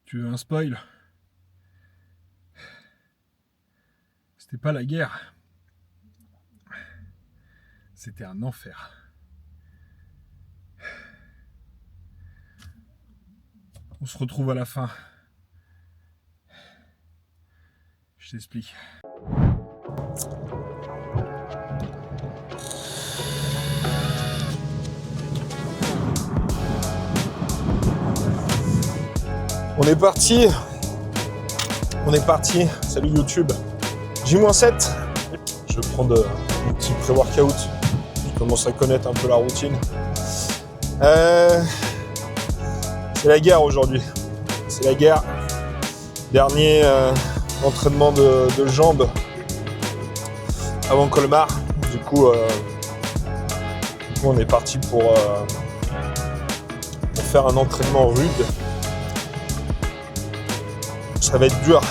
Tu veux un spoil? C'était pas la guerre. C'était un enfer. On se retrouve à la fin. Je t'explique. On est parti. Salut YouTube. J-7. Je vais prendre mon petit pré-workout. Je commence à connaître un peu la routine. C'est la guerre aujourd'hui. C'est la guerre. Dernier entraînement de jambes avant Colmar. Du coup, on est parti pour faire un entraînement rude. Ça va être dur.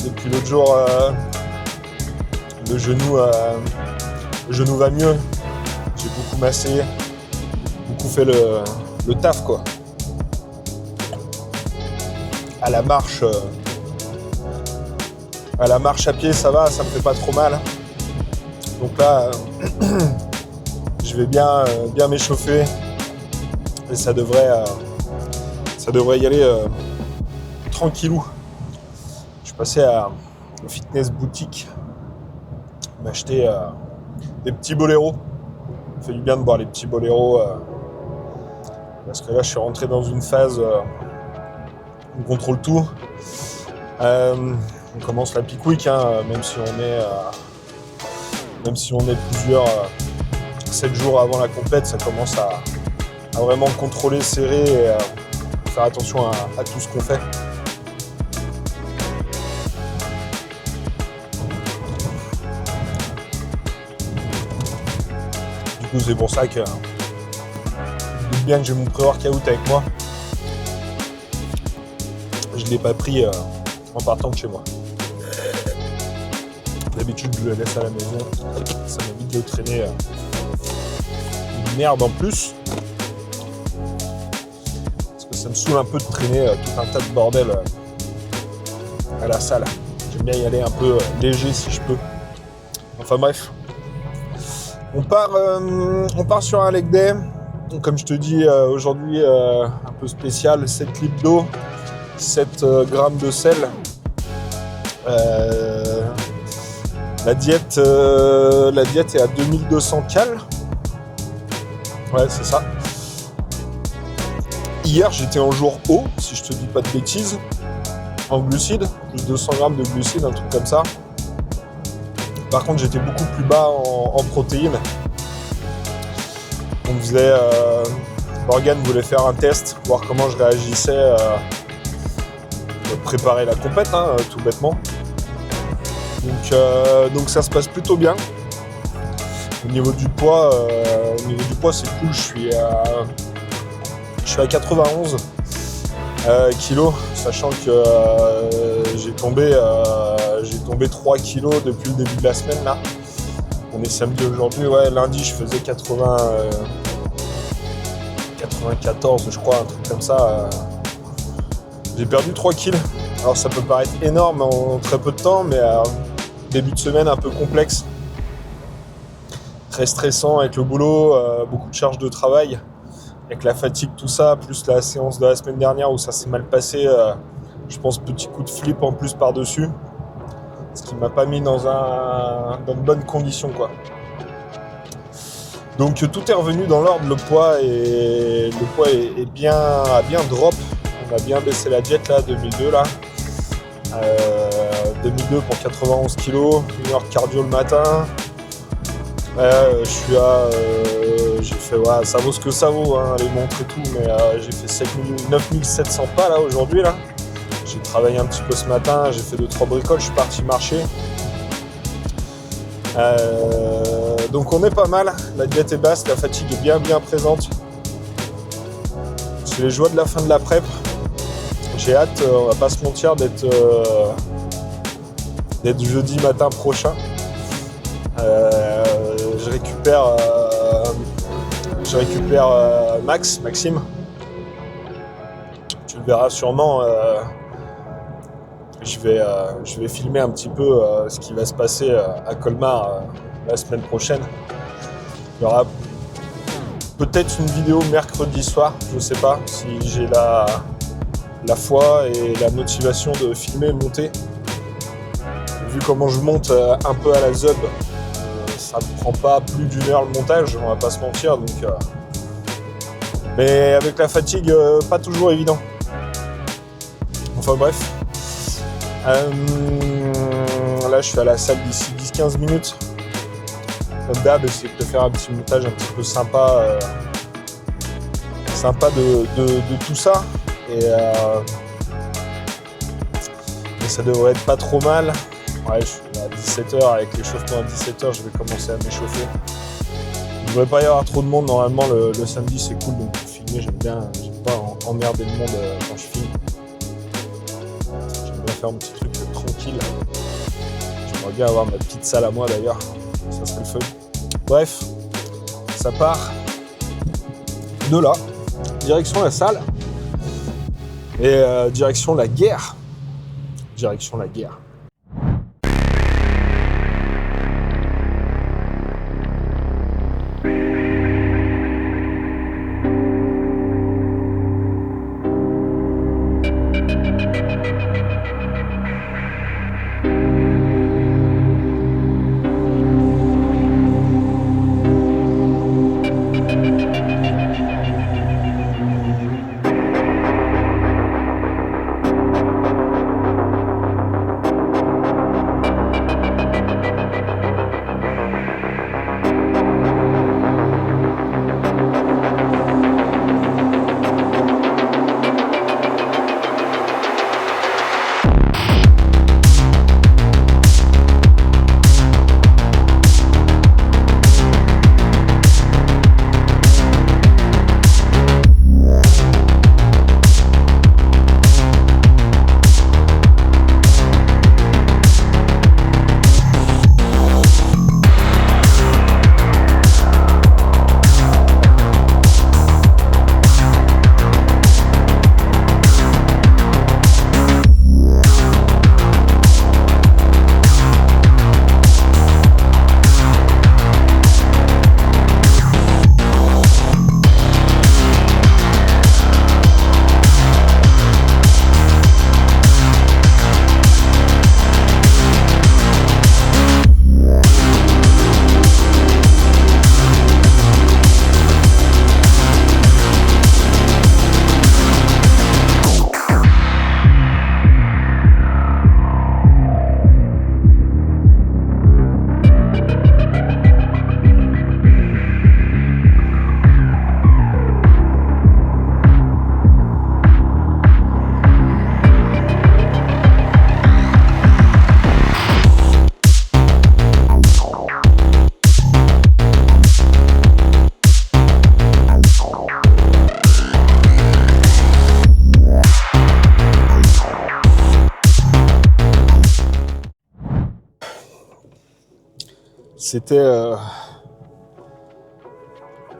Depuis l'autre jour, le genou va mieux. J'ai beaucoup massé, beaucoup fait le taf quoi. À la marche à pied ça va, ça me fait pas trop mal. Donc là, je vais bien m'échauffer et ça devrait y aller tranquillou. Je suis passé à une fitness boutique m'acheter des petits boléros. Ça fait du bien de boire les petits boléros parce que là je suis rentré dans une phase où on contrôle tout. On commence la peak week, même si on est plusieurs 7 jours avant la compète, ça commence à vraiment contrôler, serrer et faire attention à tout ce qu'on fait. Du coup, c'est pour ça que je doute bien que j'ai mon pré-workout avec moi. Je ne l'ai pas pris en partant de chez moi. D'habitude, je le laisse à la maison. Ça m'évite de traîner une merde en plus. Parce que ça me saoule un peu de traîner tout un tas de bordel à la salle. J'aime bien y aller un peu léger si je peux. Enfin bref. On part sur un leg day. Donc, comme je te dis, aujourd'hui, un peu spécial, 7 litres d'eau, 7 grammes de sel. La diète est à 2200 cales. Ouais, c'est ça. Hier, j'étais en jour haut, si je te dis pas de bêtises, en glucides, plus 200 grammes de glucides, un truc comme ça. Par contre, j'étais beaucoup plus bas en protéines. On faisait... Morgane voulait faire un test, voir comment je réagissais pour préparer la compète, tout bêtement. Donc ça se passe plutôt bien. Au niveau du poids, c'est cool. Je suis à 91 kilos, sachant que j'ai tombé 3 kilos depuis le début de la semaine là. On est samedi aujourd'hui, ouais, lundi je faisais 94 je crois, un truc comme ça. J'ai perdu 3 kilos. Alors ça peut paraître énorme en très peu de temps, mais début de semaine un peu complexe. Très stressant avec le boulot, beaucoup de charges de travail, avec la fatigue, tout ça, plus la séance de la semaine dernière où ça s'est mal passé, je pense petit coup de flip en plus par-dessus, ce qui m'a pas mis dans de bonnes conditions quoi. Donc tout est revenu dans l'ordre, le poids est a bien drop, on a bien baissé la diète là, 2002 là. 2002 pour 91 kg, 1 heure de cardio le matin. J'ai fait, ouais, ça vaut ce que ça vaut, les montres et tout, mais j'ai fait 9700 pas là aujourd'hui là. J'ai travaillé un petit peu ce matin, j'ai fait 2-3 bricoles, je suis parti marcher. Donc on est pas mal, la diète est basse, la fatigue est bien présente. C'est les joies de la fin de la prep. J'ai hâte, on va pas se mentir, d'être jeudi matin prochain. Je récupère Maxime. Tu le verras sûrement. Je vais filmer un petit peu ce qui va se passer à Colmar la semaine prochaine. Il y aura peut-être une vidéo mercredi soir, je ne sais pas si j'ai la foi et la motivation de filmer et monter. Vu comment je monte un peu à la zeub, ça ne prend pas plus d'1 heure le montage, on va pas se mentir. Donc, mais avec la fatigue, pas toujours évident. Enfin bref. Là, je suis à la salle d'ici 10-15 minutes. Comme d'hab, essayer de te faire un petit montage un petit peu sympa, de tout ça. Et ça devrait être pas trop mal. Ouais, je suis à 17h, avec l'échauffement à 17h, je vais commencer à m'échauffer. Il ne devrait pas y avoir trop de monde, normalement le samedi c'est cool, donc pour filmer j'aime pas emmerder le monde quand je filme. J'aime bien faire un petit truc tranquille. J'aimerais bien avoir ma petite salle à moi d'ailleurs, ça serait le fun. Bref, ça part de là, direction la salle et direction la guerre. Direction la guerre.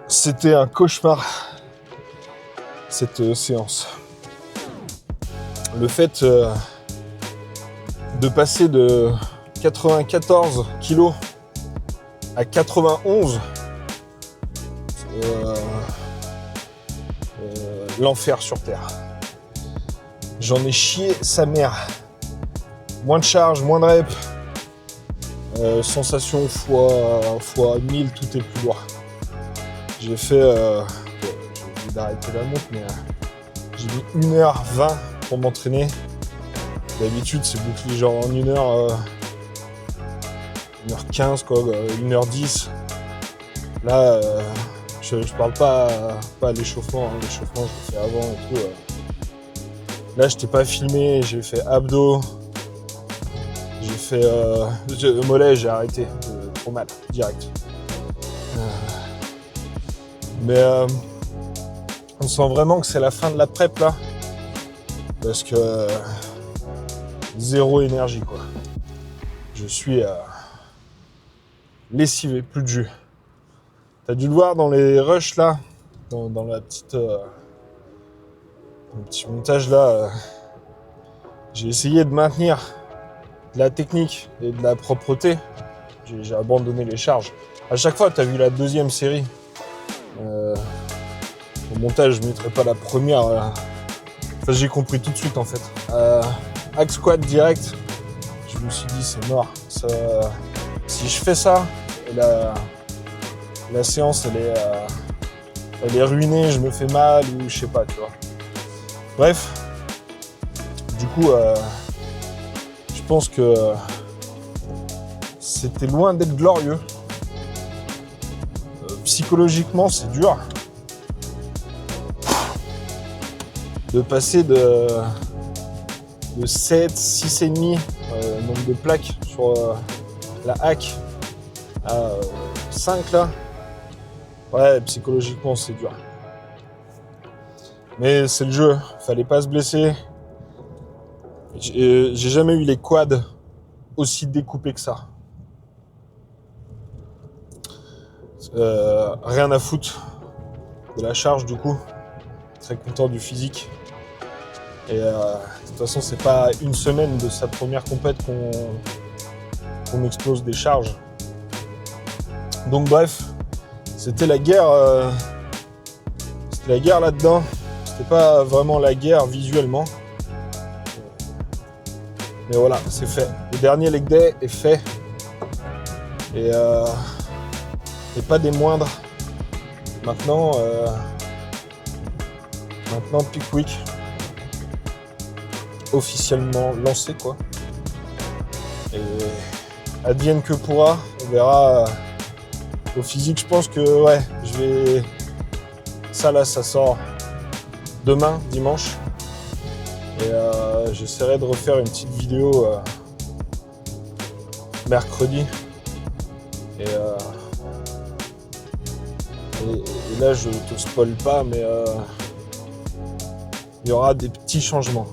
C'était un cauchemar, cette séance. Le fait de passer de 94 kg à 91, l'enfer sur Terre. J'en ai chié sa mère. Moins de charge, moins de reps. Sensation fois 1000, tout est plus lourd. J'ai fait, j'ai oublié d'arrêter la montre, mais j'ai mis 1h20 pour m'entraîner. D'habitude, c'est bouclé genre en 1h15, quoi, 1h10. Là, je parle pas à l'échauffement, hein. L'échauffement, je l'ai fait avant et tout. Là, je t'ai pas filmé, j'ai fait abdos. J'ai fait mollet, j'ai arrêté, trop mal, direct. Mais on sent vraiment que c'est la fin de la prep là, parce que zéro énergie quoi. Je suis lessivé, plus de jus. T'as dû le voir dans les rushs là, dans la petite, le petit montage là. J'ai essayé de maintenir de la technique et de la propreté. J'ai abandonné les charges. À chaque fois, t'as vu la deuxième série. Au montage, je ne mettrai pas la première. Enfin, j'ai compris tout de suite en fait. Hack squat direct. Je me suis dit, c'est mort. Si je fais ça, la séance, elle est ruinée, je me fais mal ou je sais pas, tu vois. Bref, du coup, je pense que c'était loin d'être glorieux. Psychologiquement, c'est dur de passer de 7, 6,5 nombre de plaques sur la hack à 5 là. Ouais, psychologiquement, c'est dur. Mais c'est le jeu, fallait pas se blesser. J'ai jamais eu les quads aussi découpés que ça. Rien à foutre de la charge du coup. Très content du physique. Et de toute façon, c'est pas une semaine de sa première compète qu'on explose des charges. Donc bref, c'était la guerre. C'était la guerre là-dedans. C'était pas vraiment la guerre visuellement. Mais voilà, c'est fait. Le dernier leg day est fait. Et pas des moindres. Maintenant, Peak Week officiellement lancé quoi. Et advienne que pourra, on verra. Au physique, je pense que ouais, ça là, ça sort demain, dimanche. Et j'essaierai de refaire une petite vidéo mercredi. Et là, je te spoil pas, mais il y aura des petits changements.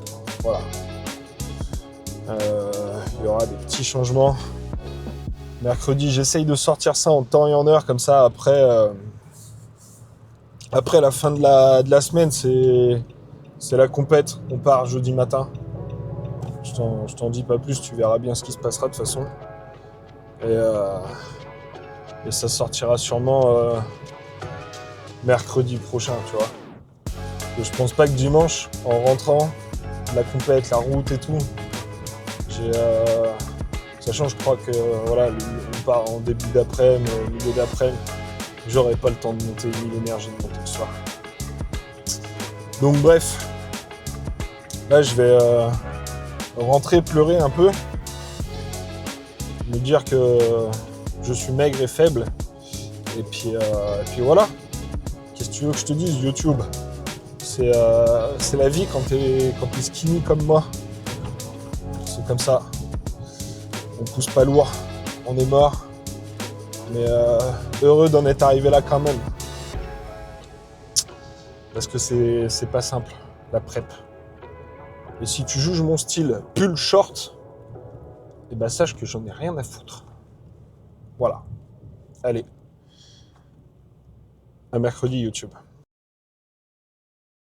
Voilà. Il y aura des petits changements. Mercredi, j'essaye de sortir ça en temps et en heure, comme ça, après la fin de la semaine, c'est la compète. On part jeudi matin. Je t'en dis pas plus, tu verras bien ce qui se passera de toute façon. Et ça sortira sûrement mercredi prochain, tu vois. Et je pense pas que dimanche, en rentrant, la compète, la route et tout, sachant je crois que voilà, on part en début d'après-midi, milieu d'après-midi, j'aurai pas le temps de monter ni l'énergie de monter le soir. Donc bref, là je vais rentrer pleurer un peu, me dire que je suis maigre et faible, et puis voilà. Qu'est-ce que tu veux que je te dise, YouTube? C'est la vie quand t'es skinny comme moi. C'est comme ça. On pousse pas lourd, on est mort. Mais heureux d'en être arrivé là quand même. Parce que c'est pas simple, la prep. Et si tu juges mon style pull short, eh ben sache que j'en ai rien à foutre. Voilà. Allez. À mercredi, YouTube.